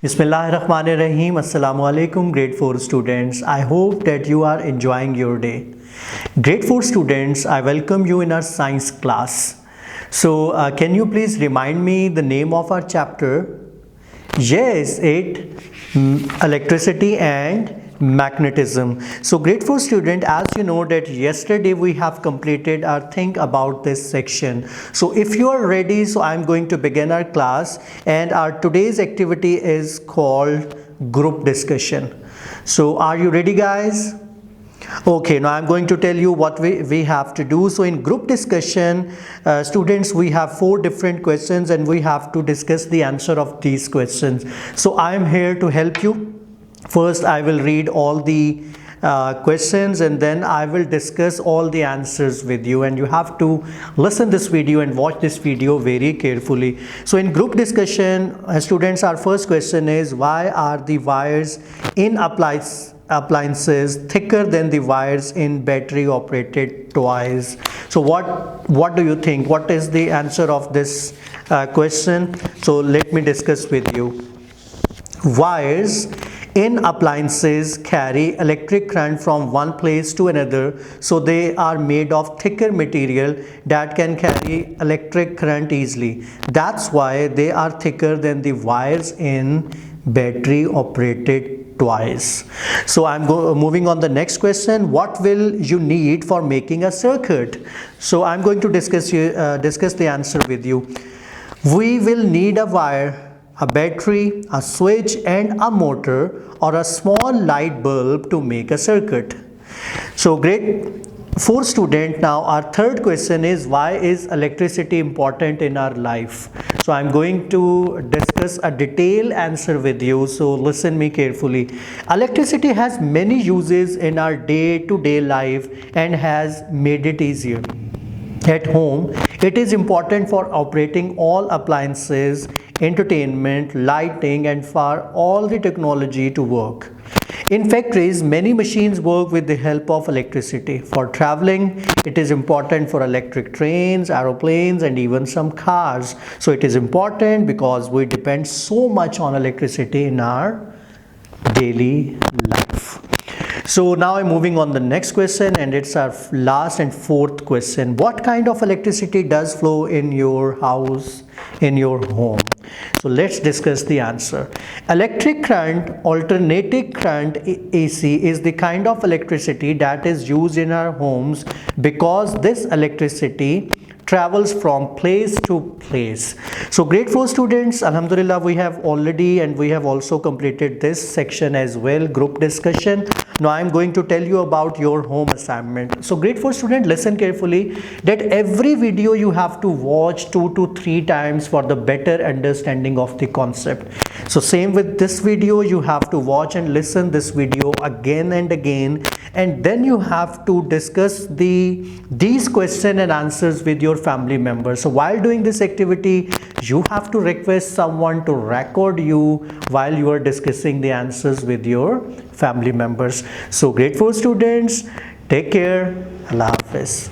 Bismillahirrahmanirrahim. Assalamu alaikum, grade 4 students. I hope that you are enjoying your day. Grade 4 students, I welcome you in our science class. So, can you please remind me the name of our chapter? Yes, electricity and magnetism. So grade 4 student, as you know that yesterday we have completed our think about this section. So if you are ready, so I'm going to begin our class, and our today's activity is called group discussion. So are you ready, guys? Okay, now I'm going to tell you what we have to do. So in group discussion, students, we have 4 different questions and we have to discuss the answer of these questions. So I am here to help you. First, I will read all the questions and then I will discuss all the answers with you, and you have to listen this video and watch this video very carefully. So in group discussion, students, our first question is, why are the wires in appliances thicker than the wires in battery operated toys? So what do you think? What is the answer of this question? So let me discuss with you. Wires in appliances carry electric current from one place to another, so they are made of thicker material that can carry electric current easily. That's why they are thicker than the wires in battery operated toys. So I'm moving on the next question. What will you need for making a circuit? So I'm going to discuss the answer with you. We will need a wire, a battery, a switch and a motor, or a small light bulb to make a circuit. So grade 4 student, now our third question is, why is electricity important in our life? So I'm going to discuss a detailed answer with you, so listen me carefully. Electricity has many uses in our day-to-day life and has made it easier. At home, it is important for operating all appliances, entertainment, lighting, and for all the technology to work. In factories, many machines work with the help of electricity. For traveling, it is important for electric trains, aeroplanes, and even some cars. So it is important because we depend so much on electricity in our daily life. So now I'm moving on the next question, and it's our last and fourth question. What kind of electricity does flow in your house, in your home? So let's discuss the answer. Electric current, alternating current AC, is the kind of electricity that is used in our homes because this electricity travels from place to place. So grade 4 students, alhamdulillah, we have also completed this section as well, group discussion. Now I am going to tell you about your home assignment. So grade 4 student, listen carefully that every video you have to watch 2 to 3 times for the better understanding of the concept. So same with this video, you have to watch and listen this video again and again, and then you have to discuss these question and answers with your family members. So while doing this activity, you have to request someone to record you while you are discussing the answers with your family members. So grade 4 students, take care. Allah Hafiz.